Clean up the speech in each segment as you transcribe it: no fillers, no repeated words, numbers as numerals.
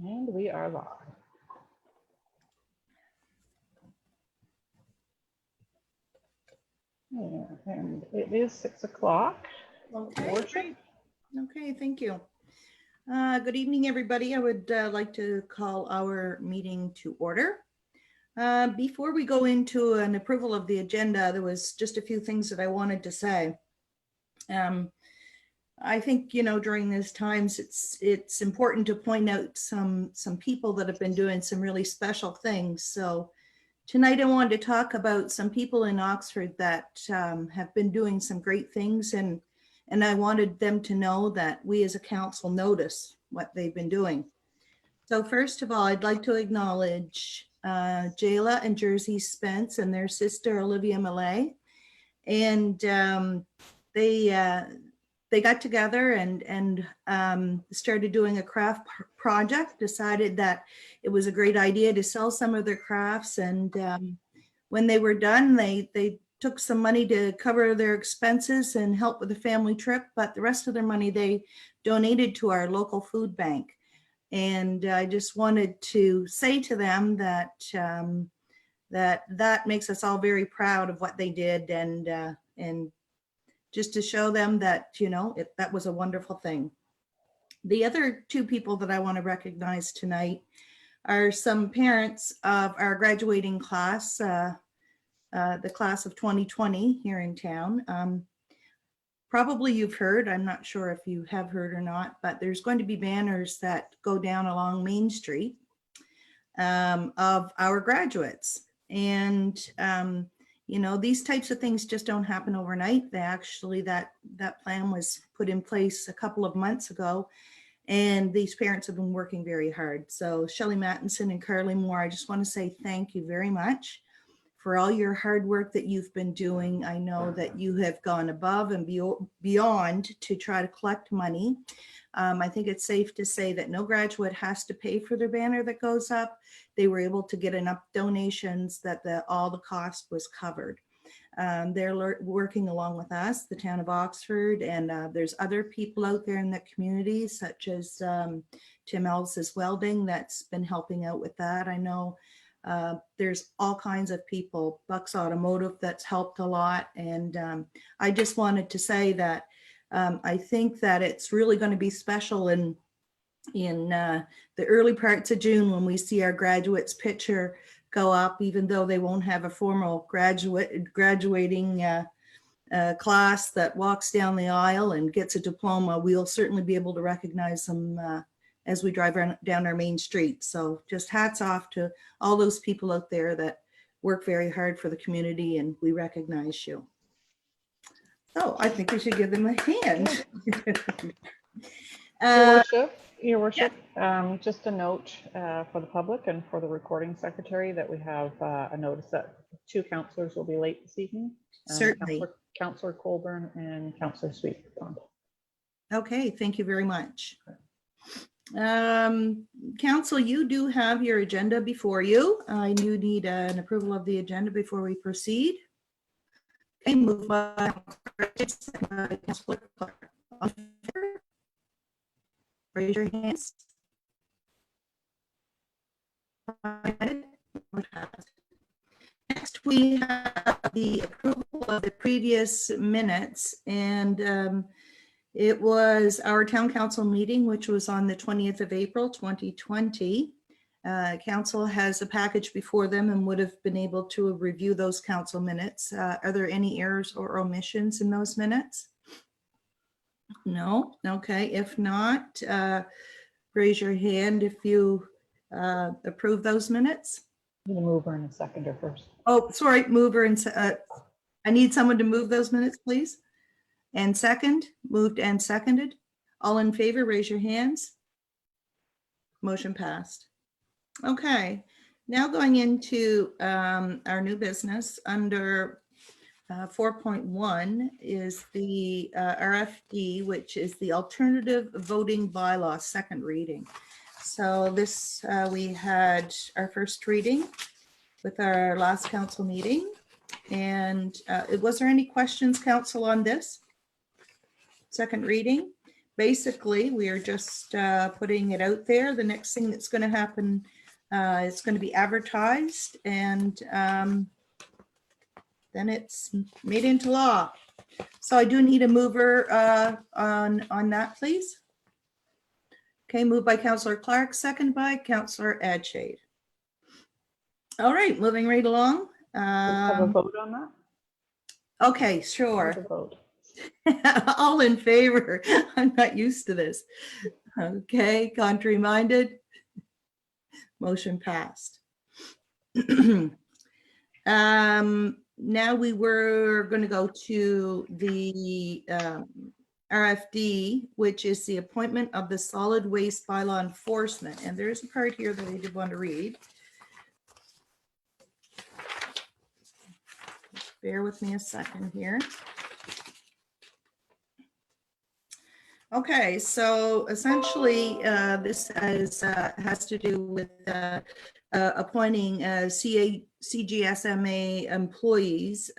And we are live. Yeah, and it is 6 o'clock. Okay, Worship. great. Okay, thank you. Good evening, everybody. I would like to call our meeting to order. Before we go into an approval of the agenda, there was just a few things that I wanted to say. I think, you know, during these times, it's important to point out some people that have been doing some really special things. So tonight I wanted to talk about some people in Oxford that have been doing some great things, and I wanted them to know that we as a council notice what they've been doing. So first of all, I'd like to acknowledge Jayla and Jersey Spence and their sister Olivia Millay. And they got together and started doing a craft project, decided that it was a great idea to sell some of their crafts. And when they were done, they took some money to cover their expenses and help with the family trip, but the rest of their money they donated to our local food bank. And I just wanted to say to them that that makes us all very proud of what they did, and just to show them that, you know, that was a wonderful thing. The other two people that I want to recognize tonight are some parents of our graduating class, the class of 2020 here in town. Probably you've heard, I'm not sure if you have heard or not, but there's going to be banners that go down along Main Street of our graduates. And you know, these types of things just don't happen overnight. They actually, that plan was put in place a couple of months ago, and these parents have been working very hard. So Shelley Mattinson and Carly Moore, I just want to say thank you very much for all your hard work that you've been doing. I know that you have gone above and beyond to try to collect money. I think it's safe to say that no graduate has to pay for their banner that goes up. They were able to get enough donations that all the cost was covered. They're working along with us, the town of Oxford, and there's other people out there in the community, such as Tim Ellis's Welding, that's been helping out with that. I know there's all kinds of people, Bucks Automotive, that's helped a lot. And I just wanted to say that I think that it's really going to be special in the early parts of June when we see our graduates picture go up, even though they won't have a formal graduating class that walks down the aisle and gets a diploma. We'll certainly be able to recognize them as we drive down our main street. So just hats off to all those people out there that work very hard for the community, and we recognize you. So I think we should give them a hand. Your worship, yeah. Just a note for the public and for the recording secretary that we have a notice that two councillors will be late this evening. Certainly. Councillor Colburn and Councillor Sweet. Okay, thank you very much. Council, you do have your agenda before you. I do need an approval of the agenda before we proceed. Okay, move by Councillor Clark. Raise your hands. Next, we have the approval of the previous minutes, and it was our town council meeting, which was on the 20th of April, 2020. Council has a package before them and would have been able to review those council minutes. Are there any errors or omissions in those minutes? No? Okay, if not, raise your hand if you approve those minutes. I'm gonna mover and a seconder first. Oh, sorry, mover and I need someone to move those minutes, please. And second, moved and seconded. All in favor, raise your hands. Motion passed. Okay, now going into our new business under 4.1 is the RFD, which is the alternative voting bylaw, second reading. So this, we had our first reading with our last council meeting. And was there any questions, council, on this second reading? basically, we are just putting it out there. The next thing that's going to happen is going to be advertised, and then it's made into law. So I do need a mover on that, please. Okay, moved by Councillor Clark, second by Councillor Adshade. All right, moving right along. Let's have a vote on that. Okay, Have a sure. vote. All in favor. I'm not used to this. Okay, contrary minded. Motion passed. Now we were going to go to the RFD, which is the appointment of the solid waste bylaw enforcement. And there's a part here that I did want to read. Bear with me a second here. Okay, so essentially this has to do with appointing CGSMA employees,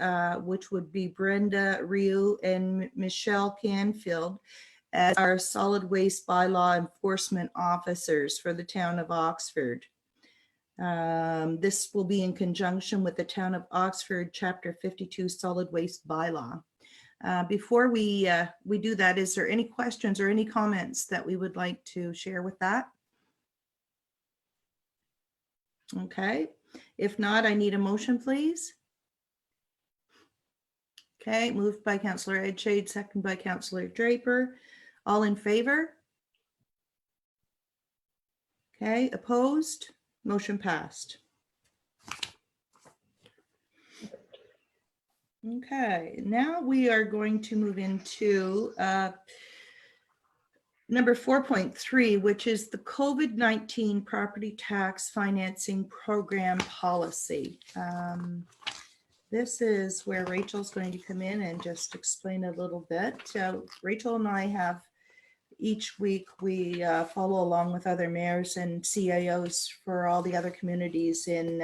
which would be Brenda Ryu and Michelle Canfield, as our solid waste bylaw enforcement officers for the town of Oxford. This will be in conjunction with the town of Oxford Chapter 52 solid waste bylaw. Before we do that, is there any questions or any comments that we would like to share with that? Okay, if not, I need a motion, please. Okay, moved by Councillor Adshade, second by Councillor Draper. All in favor? Okay, opposed? Motion passed. Okay, now we are going to move into number 4.3, which is the COVID-19 property tax financing program policy. This is where Rachel's going to come in and just explain a little bit. Rachel and I have each week we follow along with other mayors and CIOs for all the other communities in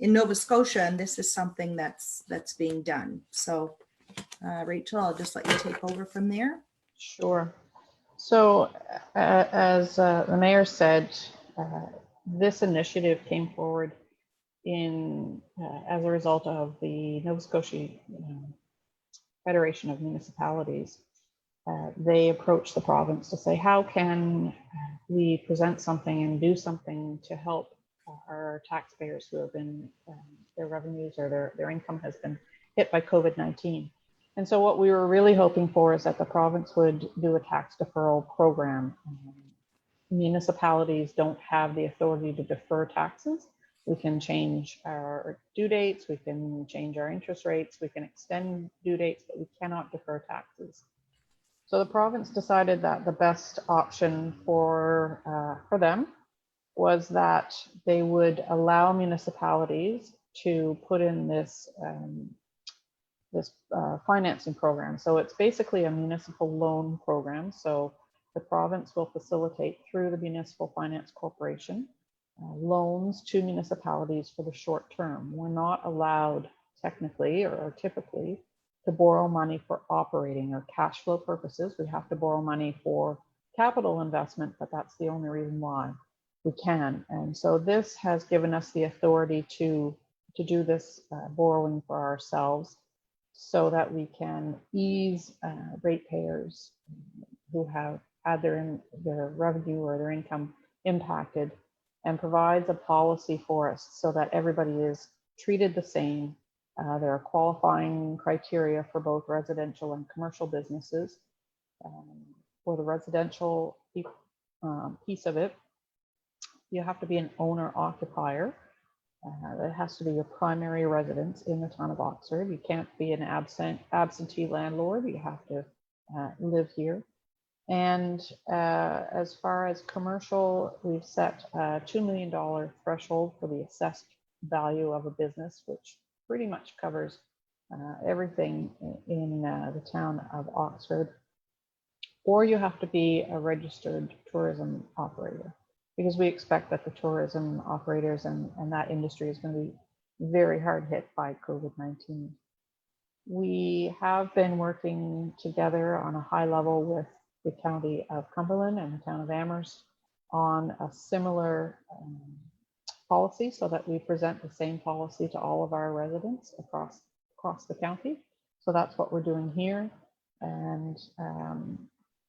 Nova Scotia, and this is something that's being done. So Rachel, I'll just let you take over from there. Sure. So as the mayor said, this initiative came forward as a result of the Nova Scotia Federation of Municipalities. They approached the province to say, how can we present something and do something to help our taxpayers who have been, their revenues or their income has been hit by COVID-19. And so what we were really hoping for is that the province would do a tax deferral program. Municipalities don't have the authority to defer taxes. We can change our due dates, we can change our interest rates, we can extend due dates, but we cannot defer taxes. So the province decided that the best option for them was that they would allow municipalities to put in this financing program. So it's basically a municipal loan program. So the province will facilitate through the Municipal Finance Corporation loans to municipalities for the short term. We're not allowed technically or typically to borrow money for operating or cash flow purposes. We have to borrow money for capital investment, but that's the only reason why we can. And so this has given us the authority to do this borrowing for ourselves so that we can ease ratepayers who have had their revenue or their income impacted, and provides a policy for us so that everybody is treated the same. There are qualifying criteria for both residential and commercial businesses. For the residential piece of it, you have to be an owner-occupier. It has to be your primary residence in the town of Oxford. You can't be an absentee landlord. You have to live here. And as far as commercial, we've set a $2 million threshold for the assessed value of a business, which pretty much covers everything in the town of Oxford. Or you have to be a registered tourism operator, because we expect that the tourism operators and that industry is going to be very hard hit by COVID-19. We have been working together on a high level with the County of Cumberland and the Town of Amherst on a similar policy, so that we present the same policy to all of our residents across the county. So that's what we're doing here. And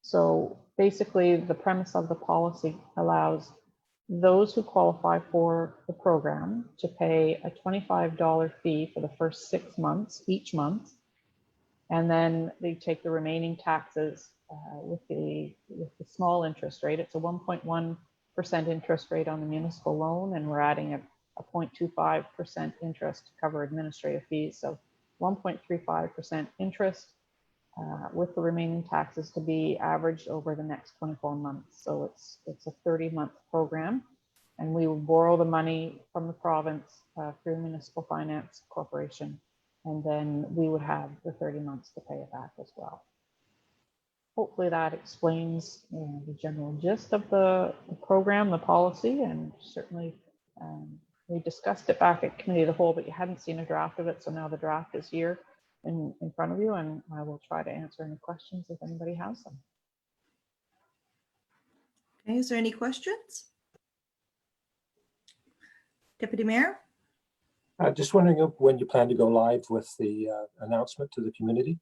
so basically the premise of the policy allows those who qualify for the program to pay a $25 fee for the first 6 months, each month. And then they take the remaining taxes with the small interest rate. It's a 1.1% interest rate on the municipal loan, and we're adding a 0.25% interest to cover administrative fees. So 1.35% interest with the remaining taxes to be averaged over the next 24 months. So it's a 30-month program, and we will borrow the money from the province through Municipal Finance Corporation, and then we would have the 30 months to pay it back as well. Hopefully that explains the general gist of the program, the policy, and certainly we discussed it back at Committee of the Whole, but you hadn't seen a draft of it. So now the draft is here in front of you, and I will try to answer any questions if anybody has them. Okay, is there any questions? Deputy Mayor? Just wondering when you plan to go live with the announcement to the community.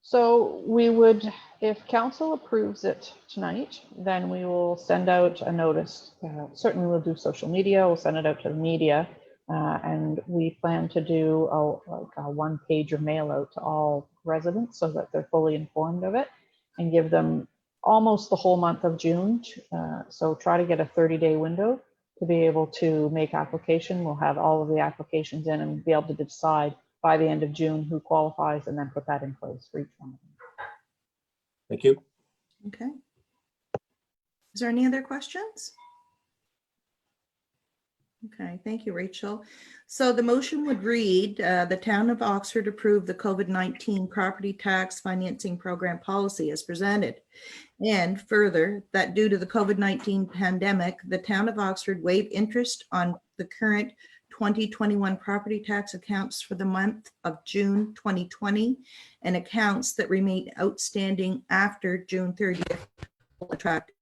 So we would, if council approves it tonight, then we will send out a notice. Certainly we'll do social media, we'll send it out to the media, and we plan to do a one-pager mail out to all residents so that they're fully informed of it, and give them almost the whole month of June. So try to get a 30-day window to be able to make application. We'll have all of the applications in and be able to decide by the end of June who qualifies, and then put that in place for each one of them. Thank you. Okay. Is there any other questions? Okay, thank you, Rachel. So the motion would read, the Town of Oxford approve the COVID-19 property tax financing program policy as presented. And further, that due to the COVID-19 pandemic, the Town of Oxford waive interest on the current 2021 property tax accounts for the month of June 2020, and accounts that remain outstanding after June 30th will attract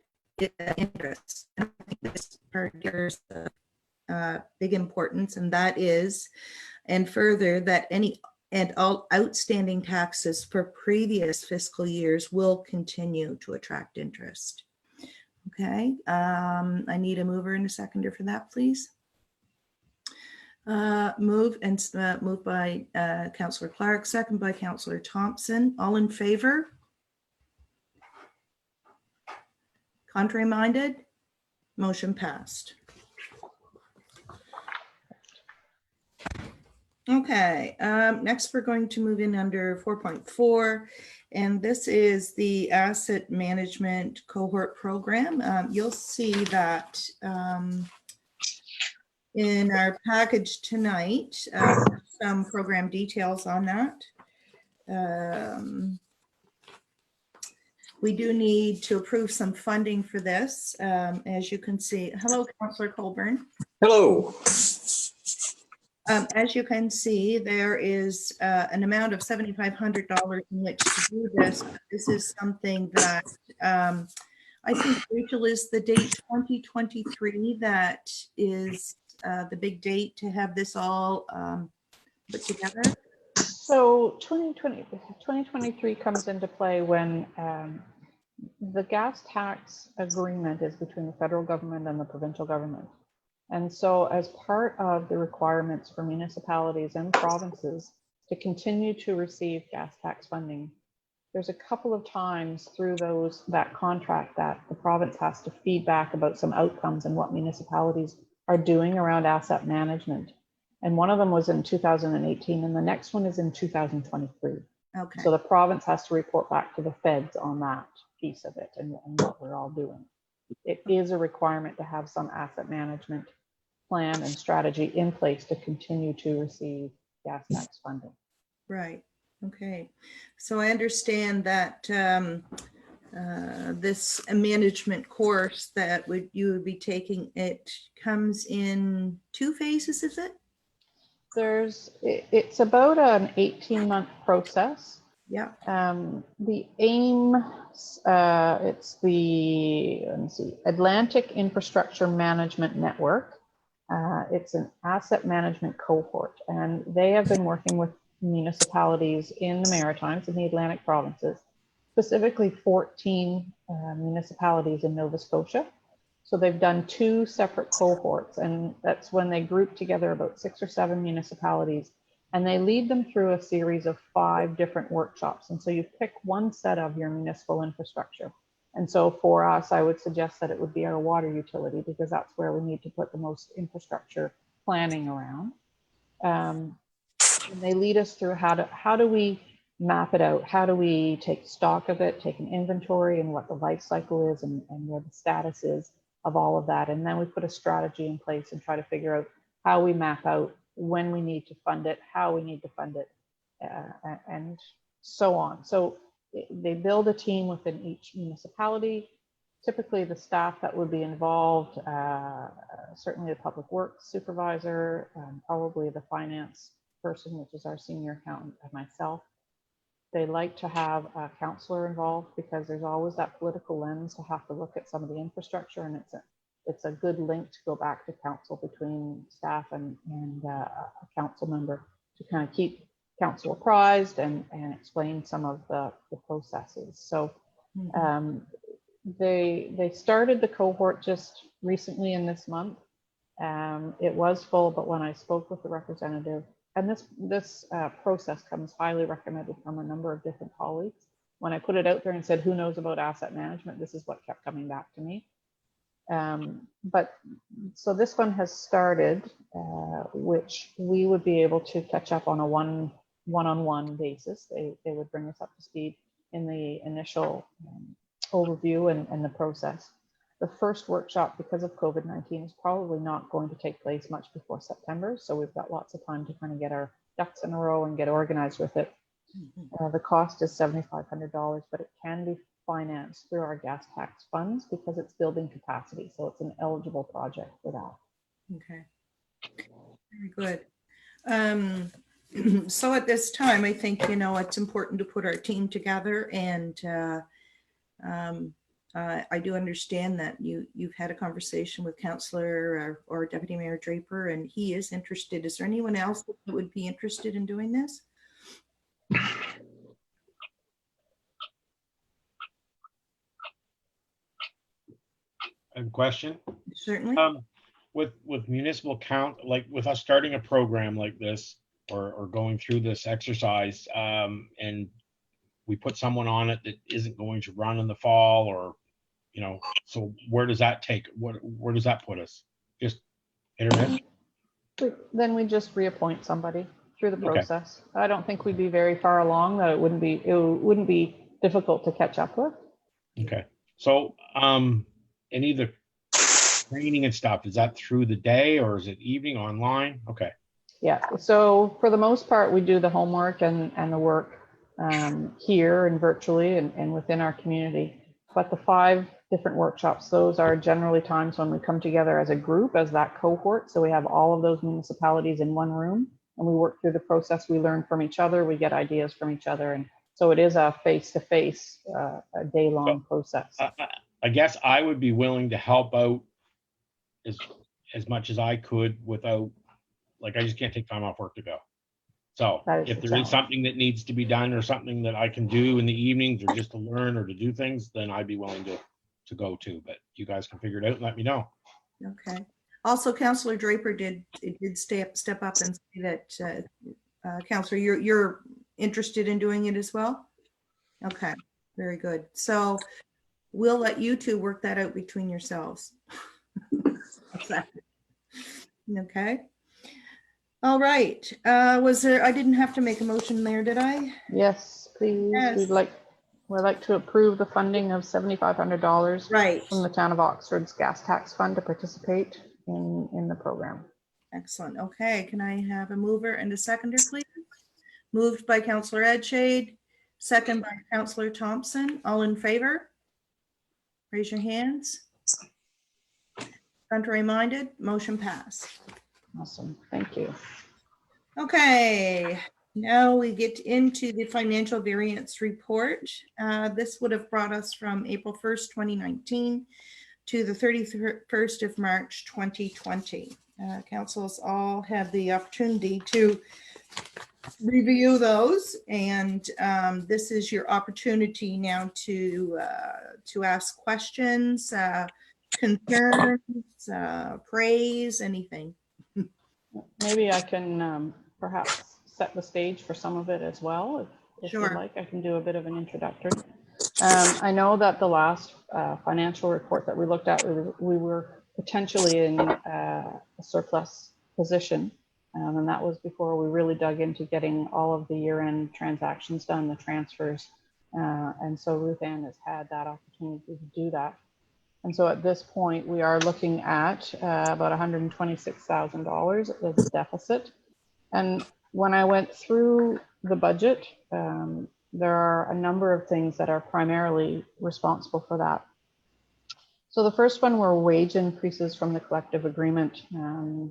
interest. And I think this part bears big importance, and that is, and further, that any and all outstanding taxes for previous fiscal years will continue to attract interest. Okay, I need a mover and a seconder for that, please. Moved by Councillor Clark, second by Councillor Thompson. All in favor? Contrary minded? Motion passed. Okay, next we're going to move in under 4.4, and this is the asset management cohort program. You'll see that in our package tonight, some program details on that. We do need to approve some funding for this. As you can see, hello, Councillor Colburn. Hello. As you can see, there is an amount of $7,500 in which to do this. This is something that I think, Rachel, is the date 2023 that is the big date to have this all put together. So 2023 comes into play when the gas tax agreement is between the federal government and the provincial government. And so as part of the requirements for municipalities and provinces to continue to receive gas tax funding, there's a couple of times through that contract that the province has to feed back about some outcomes and what municipalities are doing around asset management. And one of them was in 2018, and the next one is in 2023. Okay. So the province has to report back to the feds on that piece of it and what we're all doing. It is a requirement to have some asset management plan and strategy in place to continue to receive gas tax funding. Right. Okay. So I understand that this management course that you would be taking, it comes in 2 phases, is it? It's about an 18-month process. Yeah. The AIM, it's the, let me see, Atlantic Infrastructure Management Network. It's an asset management cohort, and they have been working with municipalities in the Maritimes, in the Atlantic provinces, specifically 14 municipalities in Nova Scotia. So they've done 2 separate cohorts, and that's when they group together about 6 or 7 municipalities, and they lead them through a series of 5 different workshops. And so you pick one set of your municipal infrastructure. And so for us, I would suggest that it would be our water utility, because that's where we need to put the most infrastructure planning around. And they lead us through how do we map it out? How do we take stock of it, take an inventory and what the life cycle is and where the status is of all of that. And then we put a strategy in place and try to figure out how we map out when we need to fund it, how we need to fund it, and so on. So they build a team within each municipality. Typically the staff that would be involved, certainly the public works supervisor, probably the finance person, which is our senior accountant, and myself. They like to have a counselor involved, because there's always that political lens to have to look at some of the infrastructure, and it's a good link to go back to council between staff and a council member to kind of keep council apprised and explain some of the processes. So they started the cohort just recently in this month. It was full, but when I spoke with the representative, and this process comes highly recommended from a number of different colleagues. When I put it out there and said, who knows about asset management, this is what kept coming back to me. But so this one has started, which we would be able to catch up on a one-on-one basis. They would bring us up to speed in the initial overview and the process. The first workshop, because of COVID-19, is probably not going to take place much before September. So we've got lots of time to kind of get our ducks in a row and get organized with it. The cost is $7,500, but it can be financed through our gas tax funds because it's building capacity. So it's an eligible project for that. Okay, very good. So at this time, I think, you know, it's important to put our team together, and I do understand that you've had a conversation with Councillor or Deputy Mayor Draper, and he is interested. Is there anyone else that would be interested in doing this? I have a question. Certainly. With municipal count, like with us starting a program like this or going through this exercise, and we put someone on it that isn't going to run in the fall, or, you know, so where does that take? Where does that put us? Just hit or miss? Then we just reappoint somebody through the Okay. process. I don't think we'd be very far along, that it wouldn't be difficult to catch up with. Okay. So any of the training and stuff, is that through the day or is it evening, online? Okay. Yeah, so for the most part, we do the homework and the work here and virtually and within our community. But the 5 different workshops, those are generally times when we come together as a group, as that cohort. So we have all of those municipalities in one room and we work through the process. We learn from each other, we get ideas from each other. And so it is a face-to-face, a day-long process. I guess I would be willing to help out as much as I could without, like, I just can't take time off work to go. So if there is something that needs to be done or something that I can do in the evenings or just to learn or to do things, then I'd be willing to go too. But you guys can figure it out and let me know. Okay. Also, Councillor Draper did step up and say that, Councillor, you're interested in doing it as well? Okay, very good. So we'll let you two work that out between yourselves. Okay. All right. I didn't have to make a motion there, did I? Yes, please. Yes. We'd like to approve the funding of $7,500 Right. from the town of Oxford's gas tax fund to participate in the program. Excellent. Okay. Can I have a mover and a seconder, please? Moved by Councillor Edshade, second by Councillor Thompson. All in favor? Raise your hands. Contrary minded, motion passed. Awesome. Thank you. Okay. Now we get into the financial variance report. This would have brought us from April 1st, 2019 to the 31st of March, 2020. Councils all have the opportunity to review those, and this is your opportunity now to ask questions, concerns, praise, anything. Maybe I can perhaps set the stage for some of it as well. If Sure. you'd like, I can do a bit of an introductory. I know that the last financial report that we looked at, we were potentially in a surplus position. And that was before we really dug into getting all of the year-end transactions done, the transfers. And so Ruth Ann has had that opportunity to do that. And so at this point, we are looking at about $126,000 as a deficit. And when I went through the budget, there are a number of things that are primarily responsible for that. So the first one were wage increases from the collective agreement.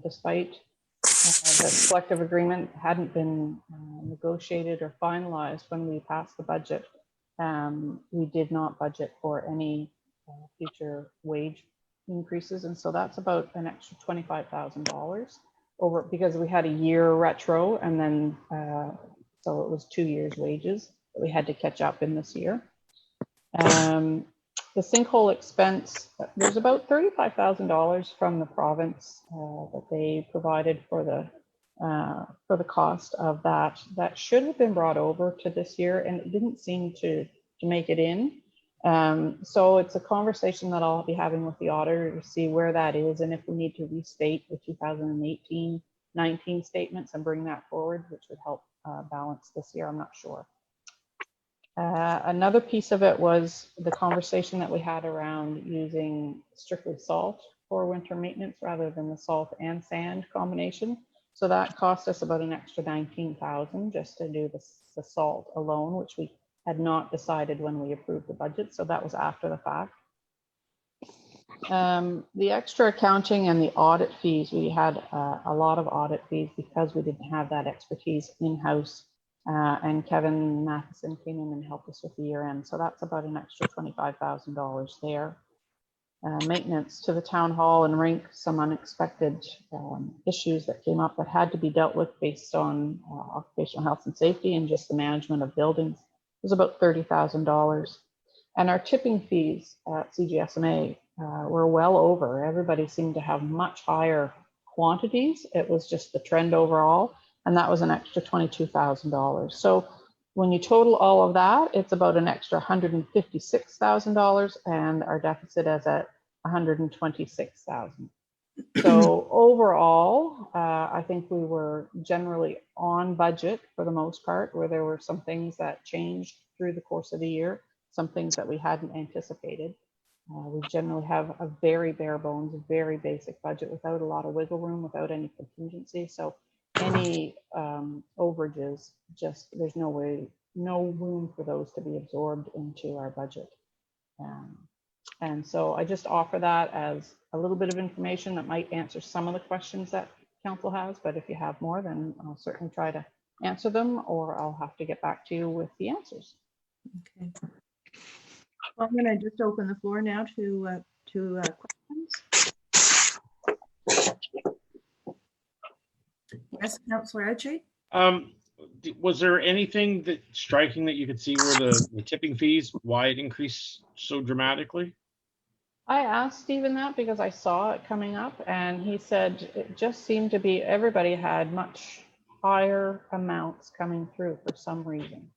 Despite the collective agreement hadn't been negotiated or finalized when we passed the budget, we did not budget for any future wage increases. And so that's about an extra $25,000 over, because we had a year retro, and then so it was 2 years wages that we had to catch up in this year. The sinkhole expense, there's about $35,000 from the province that they provided for the cost of that. That should have been brought over to this year, and it didn't seem to make it in. So it's a conversation that I'll be having with the auditor to see where that is, and if we need to restate the 2018-19 statements and bring that forward, which would help balance this year. I'm not sure. Another piece of it was the conversation that we had around using strictly salt for winter maintenance rather than the salt and sand combination. So that cost us about an extra $19,000 just to do the salt alone, which we had not decided when we approved the budget. So that was after the fact. The extra accounting and the audit fees, we had a lot of audit fees because we didn't have that expertise in-house. And Kevin Matheson came in and helped us with the year end. So that's about an extra $25,000 there. Maintenance to the town hall and rink, some unexpected issues that came up that had to be dealt with based on occupational health and safety and just the management of buildings. It was about $30,000. And our tipping fees at CGSMA were well over. Everybody seemed to have much higher quantities. It was just the trend overall. And that was an extra $22,000. So when you total all of that, it's about an extra $156,000, and our deficit is at $126,000. So overall, I think we were generally on budget for the most part, where there were some things that changed through the course of the year, some things that we hadn't anticipated. We generally have a very bare bones, very basic budget without a lot of wiggle room, without any contingency. So any overages, just there's no room for those to be absorbed into our budget. And so I just offer that as a little bit of information that might answer some of the questions that council has, but if you have more, then I'll certainly try to answer them, or I'll have to get back to you with the answers. Okay. Well, I'm going to just open the floor now to questions. Yes, Councillor Archie. Was there anything that striking that you could see where the tipping fees, why it increased so dramatically? I asked Stephen that because I saw it coming up, and he said it just seemed to be everybody had much higher amounts coming through for some reason.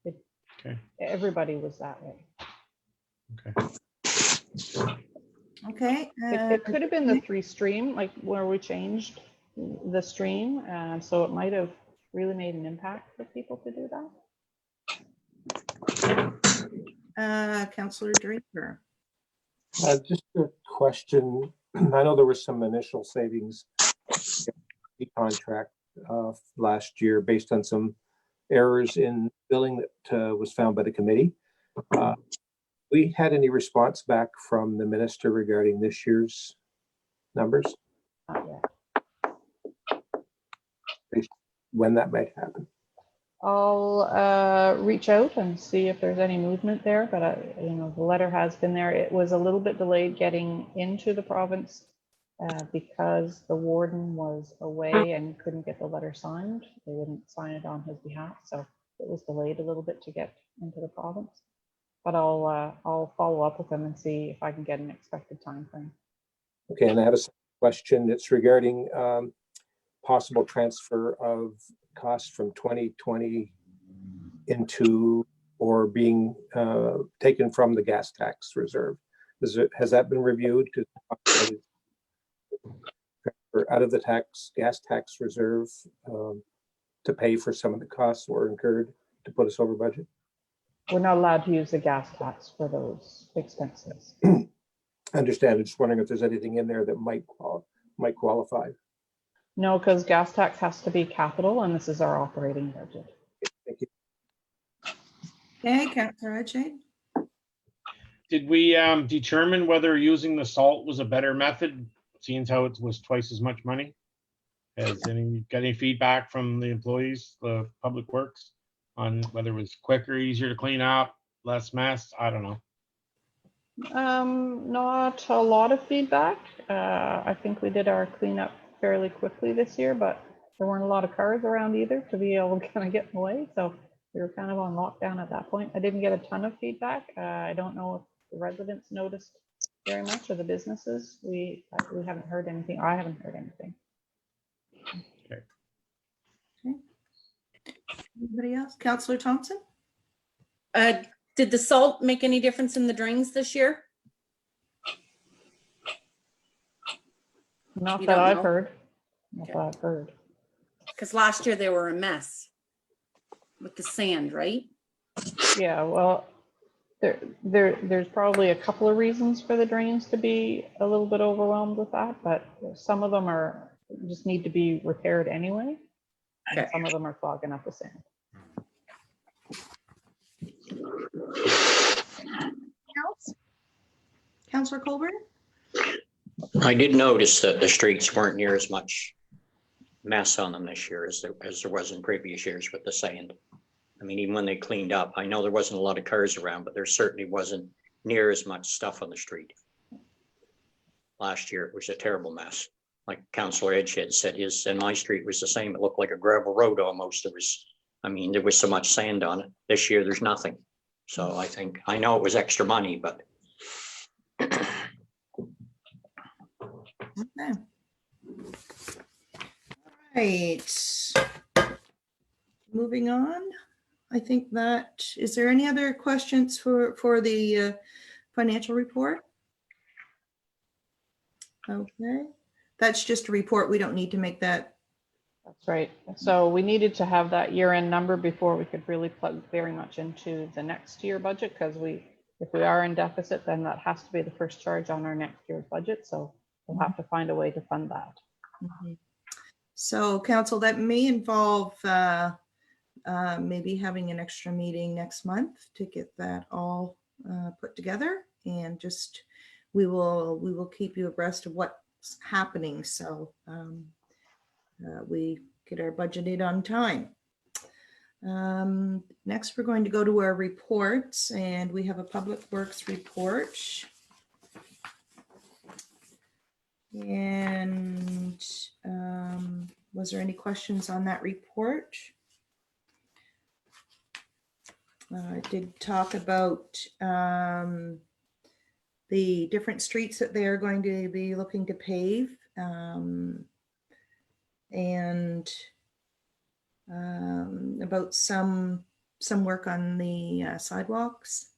Okay. Everybody was that way. Okay. Okay. It could have been the 3-stream, like where we changed the stream, so it might have really made an impact for people to do that. Councillor Draper. Just a question. I know there was some initial savings in the contract last year based on some errors in billing that was found by the committee. We had any response back from the minister regarding this year's numbers? Not yet. When that might happen? I'll reach out and see if there's any movement there, but the letter has been there. It was a little bit delayed getting into the province because the warden was away and couldn't get the letter signed. They wouldn't sign it on his behalf, so it was delayed a little bit to get into the province. But I'll follow up with them and see if I can get an expected time frame. Okay, and I have a question. It's regarding possible transfer of costs from 2020 into or being taken from the gas tax reserve. Has that been reviewed? Out of the gas tax reserve to pay for some of the costs that were incurred to put us over budget? We're not allowed to use the gas tax for those expenses. I understand. I'm just wondering if there's anything in there that might qualify. No, because gas tax has to be capital, and this is our operating budget. Thank you. Okay, Councillor Ajay. Did we determine whether using the salt was a better method, seeing how it was twice as much money? Has got any feedback from the employees, the public works, on whether it was quicker, easier to clean up, less mess? I don't know. Not a lot of feedback. I think we did our cleanup fairly quickly this year, but there weren't a lot of cars around either to be able to kind of get in the way. So we were kind of on lockdown at that point. I didn't get a ton of feedback. I don't know if the residents noticed very much, or the businesses. We haven't heard anything. I haven't heard anything. Okay. Anybody else? Councillor Thompson? Did the salt make any difference in the drains this year? Not You that don't I've know? heard. Not Okay. that I've heard. Because last year they were a mess with the sand, right? Yeah, well, there's probably a couple of reasons for the drains to be a little bit overwhelmed with that, but some of them just need to be repaired anyway. And Okay. some of them are clogging up with sand. Councillor Colburn? I did notice that the streets weren't near as much mess on them this year as there was in previous years with the sand. I mean, even when they cleaned up, I know there wasn't a lot of cars around, but there certainly wasn't near as much stuff on the street. Last year, it was a terrible mess. Like Councillor Edgehead said, and my street was the same. It looked like a gravel road almost. There was so much sand on it. This year, there's nothing. So I know it was extra money, but. Okay. All right. Moving on. I think is there any other questions for the financial report? Okay. That's just a report. We don't need to make that. That's right. So we needed to have that year-end number before we could really plug very much into the next year budget, because if we are in deficit, then that has to be the first charge on our next year's budget. So we'll have to find a way to fund that. Mm-hmm. So council, that may involve maybe having an extra meeting next month to get that all put together, and just we will keep you abreast of what's happening, so we get our budgeted on time. Next, we're going to go to our reports, and we have a Public Works report. And was there any questions on that report? I did talk about the different streets that they're going to be looking to pave, and about some work on the sidewalks.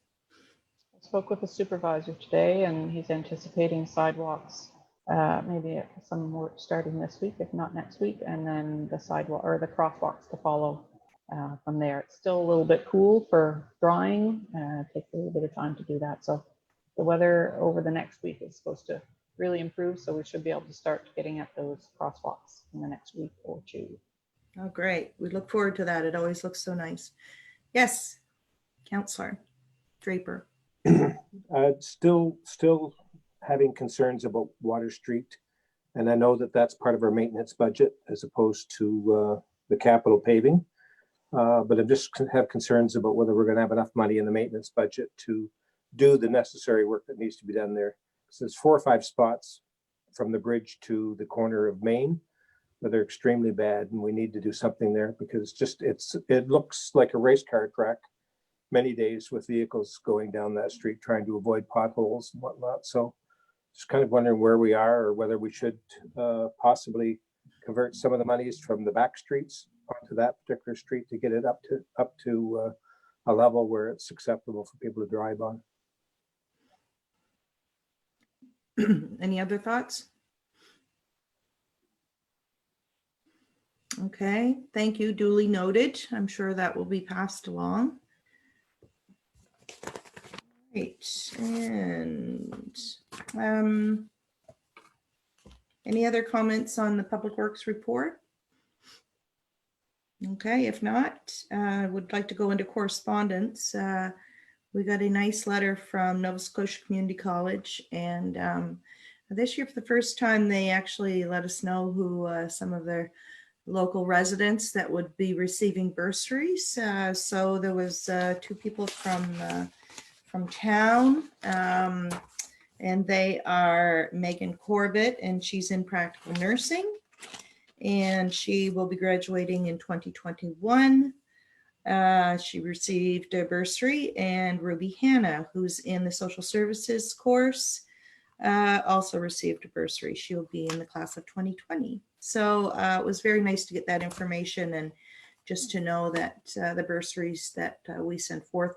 I spoke with the supervisor today, and he's anticipating sidewalks, maybe some work starting this week, if not next week, and then the sidewalk or the crosswalks to follow from there. It's still a little bit cool for drying. Takes a little bit of time to do that. So the weather over the next week is supposed to really improve, so we should be able to start getting at those crosswalks in the next week or two. Oh, great. We look forward to that. It always looks so nice. Yes, Councillor Draper. Still having concerns about Water Street. And I know that that's part of our maintenance budget as opposed to the capital paving. But I just have concerns about whether we're going to have enough money in the maintenance budget to do the necessary work that needs to be done there. So there's 4 or 5 spots from the bridge to the corner of Main where they're extremely bad, and we need to do something there because it looks like a race car track many days with vehicles going down that street trying to avoid potholes and whatnot. So just kind of wondering where we are or whether we should possibly convert some of the monies from the back streets onto that particular street to get it up to a level where it's acceptable for people to drive on. Any other thoughts? Okay, thank you. Duly noted. I'm sure that will be passed along. Right, and any other comments on the Public Works report? Okay, if not, I would like to go into correspondence. We got a nice letter from Nova Scotia Community College, and this year, for the first time, they actually let us know who some of their local residents that would be receiving bursaries. So there was 2 people from town, and they are Megan Corbett, and she's in practical nursing, and she will be graduating in 2021. She received a bursary, and Ruby Hannah, who's in the social services course, also received a bursary. She'll be in the class of 2020. So it was very nice to get that information and just to know that the bursaries that we send forth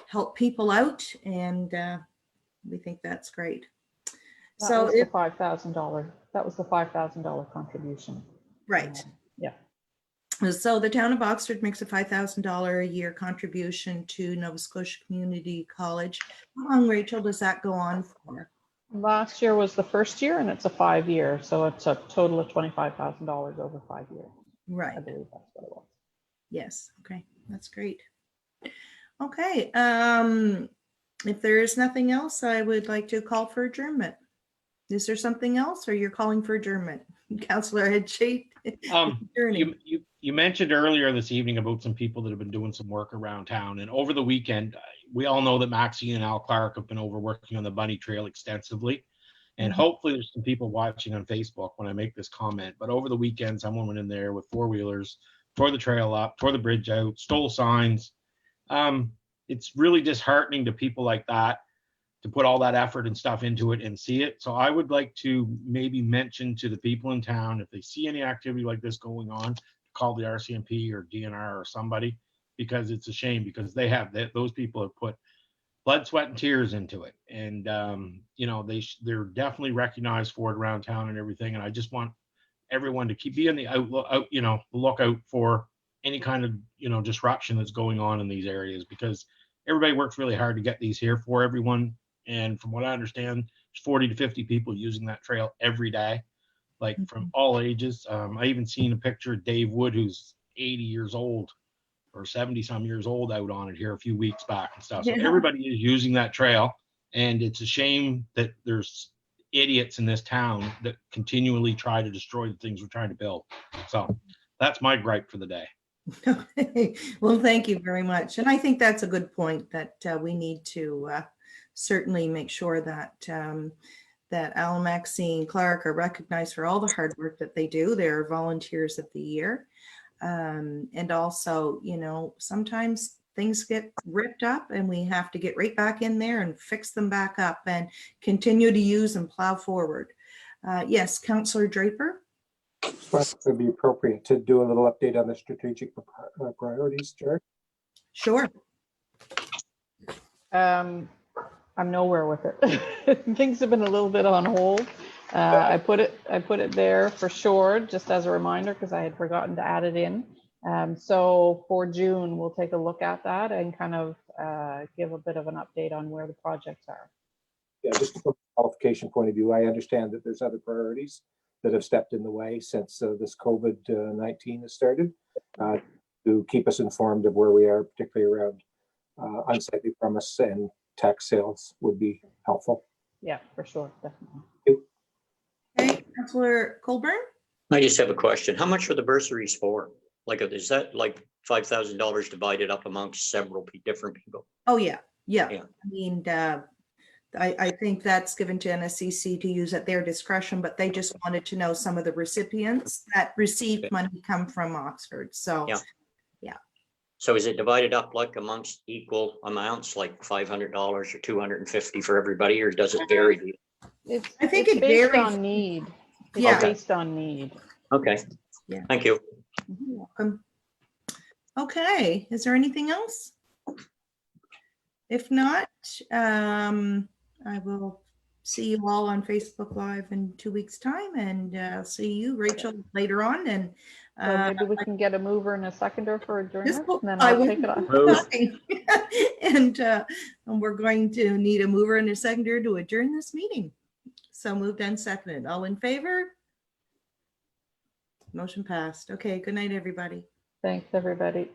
help people out, and we think that's great. That was the $5,000. That was the $5,000 contribution. Right. Yeah. So the town of Oxford makes a $5,000 a year contribution to Nova Scotia Community College. How long, Rachel, does that go on for? Last year was the first year, and it's a 5-year, so it's a total of $25,000 over 5 years. Right. I believe that's what it was. Yes. Okay, that's great. Okay. If there is nothing else, I would like to call for adjournment. Is there something else, or you're calling for adjournment? Councillor Headshape. You mentioned earlier this evening about some people that have been doing some work around town, and over the weekend, we all know that Maxine and Al Clark have been over working on the bunny trail extensively. And hopefully there's some people watching on Facebook when I make this comment, but over the weekend, someone went in there with 4-wheelers, tore the trail up, tore the bridge out, stole signs. It's really disheartening to people like that to put all that effort and stuff into it and see it. So I would like to maybe mention to the people in town, if they see any activity like this going on, call the RCMP or DNR or somebody, because it's a shame, because those people have put blood, sweat, and tears into it. And, they're definitely recognized for it around town and everything. And I just want everyone to keep being the lookout for any kind of, disruption that's going on in these areas, because everybody works really hard to get these here for everyone. And from what I understand, there's 40 to 50 people using that trail every day, like from all ages. I even seen a picture of Dave Wood, who's 80 years old or 70 some years old, out on it here a few weeks back and stuff. So everybody is using that trail. And it's a shame that there's idiots in this town that continually try to destroy the things we're trying to build. So that's my gripe for the day. Well, thank you very much. And I think that's a good point, that we need to certainly make sure that that Al, Maxine, Clark are recognized for all the hard work that they do. They're volunteers of the year. And also, sometimes things get ripped up and we have to get right back in there and fix them back up and continue to use and plow forward. Yes, Councillor Draper. It would be appropriate to do a little update on the strategic priorities, Jared. Sure. I'm nowhere with it. Things have been a little bit on hold. I put it there for sure, just as a reminder, because I had forgotten to add it in. So for June, we'll take a look at that and kind of give a bit of an update on where the projects are. Yeah, just from a qualification point of view, I understand that there's other priorities that have stepped in the way since this COVID-19 has started, to keep us informed of where we are, particularly around unsightly premise and tax sales would be helpful. Yeah, for sure, definitely. Okay, Councillor Colburn. I just have a question. How much are the bursaries for? Like, is that like $5,000 divided up amongst several different people? Oh, yeah, yeah. Yeah. I mean, I think that's given to NSCC to use at their discretion, but they just wanted to know some of the recipients that received money come from Oxford. So, Yeah. So is it divided up like amongst equal amounts, like $500 or $250 for everybody, or does it vary? I think it's it based varies. on need. It's Yeah. based on need. Okay. Yeah. Thank you. You're welcome. Okay, is there anything else? If not, I will see you all on Facebook Live in 2 weeks' time, and see you, Rachel, later on. And So maybe we can get a mover and a seconder for this adjournment, and then I I'll will take it off. and we're going to need a mover and a seconder to adjourn this meeting. So moved and seconded. All in favor? Motion passed. Okay, good night, everybody. Thanks, everybody.